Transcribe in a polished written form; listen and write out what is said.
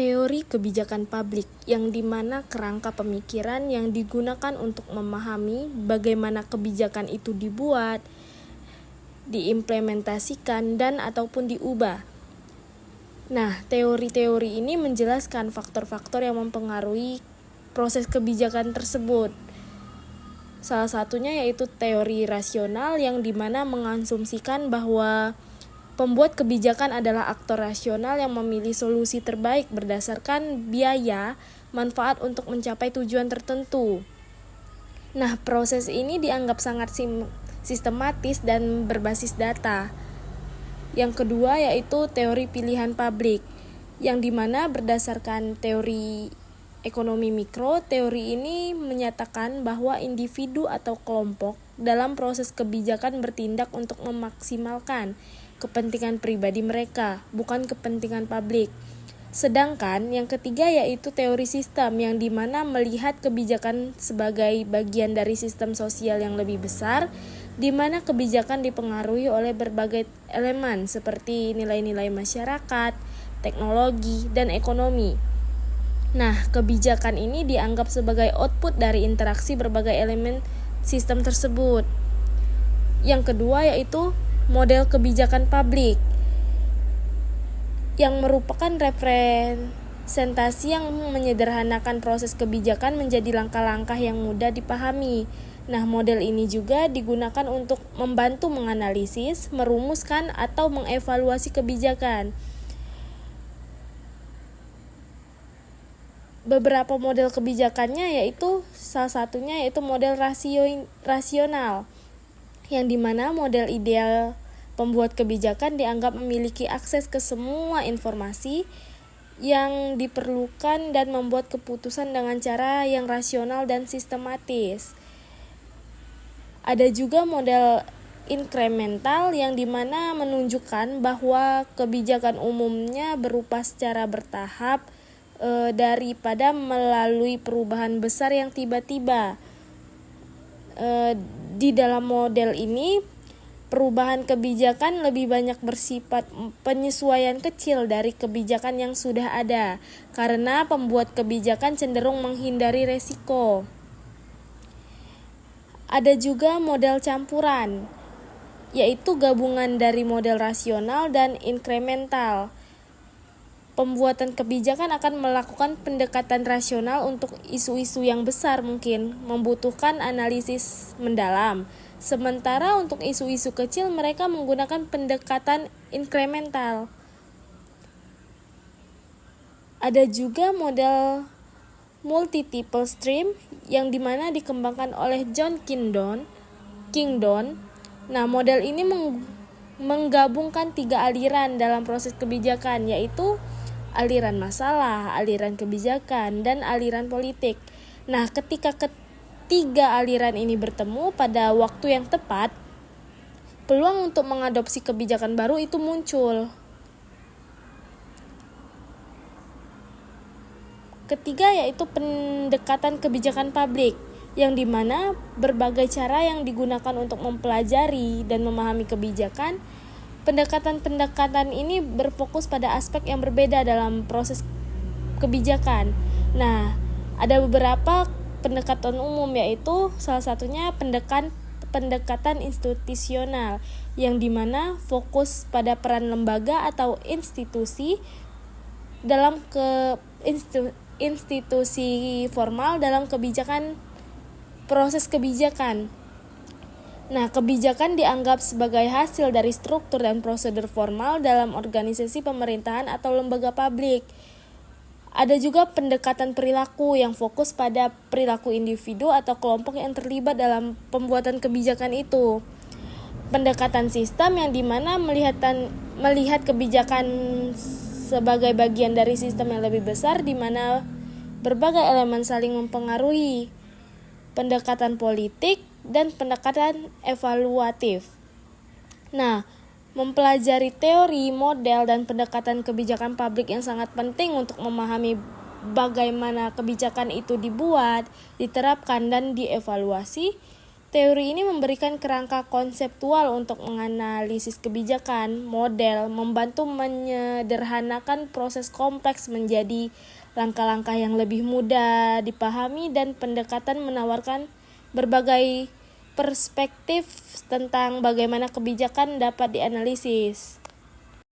Teori kebijakan publik, yang dimana kerangka pemikiran yang digunakan untuk memahami bagaimana kebijakan itu dibuat, diimplementasikan, dan ataupun diubah. Nah, teori-teori ini menjelaskan faktor-faktor yang mempengaruhi proses kebijakan tersebut. Salah satunya yaitu teori rasional, yang dimana mengasumsikan bahwa pembuat kebijakan adalah aktor rasional yang memilih solusi terbaik berdasarkan biaya, manfaat untuk mencapai tujuan tertentu. Nah, proses ini dianggap sangat sistematis dan berbasis data. Yang kedua yaitu teori pilihan publik, yang dimana berdasarkan teori ekonomi mikro, teori ini menyatakan bahwa individu atau kelompok dalam proses kebijakan bertindak untuk memaksimalkan kepentingan pribadi mereka, bukan kepentingan publik. Sedangkan yang ketiga yaitu teori sistem, yang dimana melihat kebijakan sebagai bagian dari sistem sosial yang lebih besar, di mana kebijakan dipengaruhi oleh berbagai elemen seperti nilai-nilai masyarakat, teknologi, dan ekonomi. Nah, kebijakan ini dianggap sebagai output dari interaksi berbagai elemen sistem tersebut. Yang kedua yaitu model kebijakan publik, yang merupakan representasi yang menyederhanakan proses kebijakan menjadi langkah-langkah yang mudah dipahami. Nah, model ini juga digunakan untuk membantu menganalisis, merumuskan, atau mengevaluasi kebijakan. Beberapa model kebijakannya yaitu salah satunya yaitu model rasional, yang dimana model ideal pembuat kebijakan dianggap memiliki akses ke semua informasi yang diperlukan dan membuat keputusan dengan cara yang rasional dan sistematis. Ada juga model inkremental, yang dimana menunjukkan bahwa kebijakan umumnya berupa secara bertahap daripada melalui perubahan besar yang tiba-tiba. Di dalam model ini, perubahan kebijakan lebih banyak bersifat penyesuaian kecil dari kebijakan yang sudah ada, karena pembuat kebijakan cenderung menghindari resiko. Ada juga model campuran, yaitu gabungan dari model rasional dan inkremental. Pembuatan kebijakan akan melakukan pendekatan rasional untuk isu-isu yang besar mungkin membutuhkan analisis mendalam. Sementara untuk isu-isu kecil mereka menggunakan pendekatan inkremental. Ada juga model multi-tiple stream, yang dimana dikembangkan oleh John Kingdon. Nah, model ini menggabungkan 3 aliran dalam proses kebijakan, yaitu aliran masalah, aliran kebijakan, dan aliran politik. Nah, ketika ketiga aliran ini bertemu pada waktu yang tepat, peluang untuk mengadopsi kebijakan baru itu muncul. Ketiga yaitu pendekatan kebijakan publik, yang dimana berbagai cara yang digunakan untuk mempelajari dan memahami kebijakan. Pendekatan-pendekatan ini berfokus pada aspek yang berbeda dalam proses kebijakan. Nah, ada beberapa pendekatan umum, yaitu salah satunya pendekatan institusional, yang dimana fokus pada peran lembaga atau institusi dalam institusi formal dalam proses kebijakan. Nah, kebijakan dianggap sebagai hasil dari struktur dan prosedur formal dalam organisasi pemerintahan atau lembaga publik. Ada juga pendekatan perilaku, yang fokus pada perilaku individu atau kelompok yang terlibat dalam pembuatan kebijakan itu. Pendekatan sistem, yang dimana melihat kebijakan sebagai bagian dari sistem yang lebih besar, di mana berbagai elemen saling mempengaruhi. Pendekatan politik dan pendekatan evaluatif. Nah, mempelajari teori, model, dan pendekatan kebijakan publik yang sangat penting untuk memahami bagaimana kebijakan itu dibuat, diterapkan, dan dievaluasi. Teori ini memberikan kerangka konseptual untuk menganalisis kebijakan, model, membantu menyederhanakan proses kompleks menjadi langkah-langkah yang lebih mudah dipahami, dan pendekatan menawarkan berbagai perspektif tentang bagaimana kebijakan dapat dianalisis.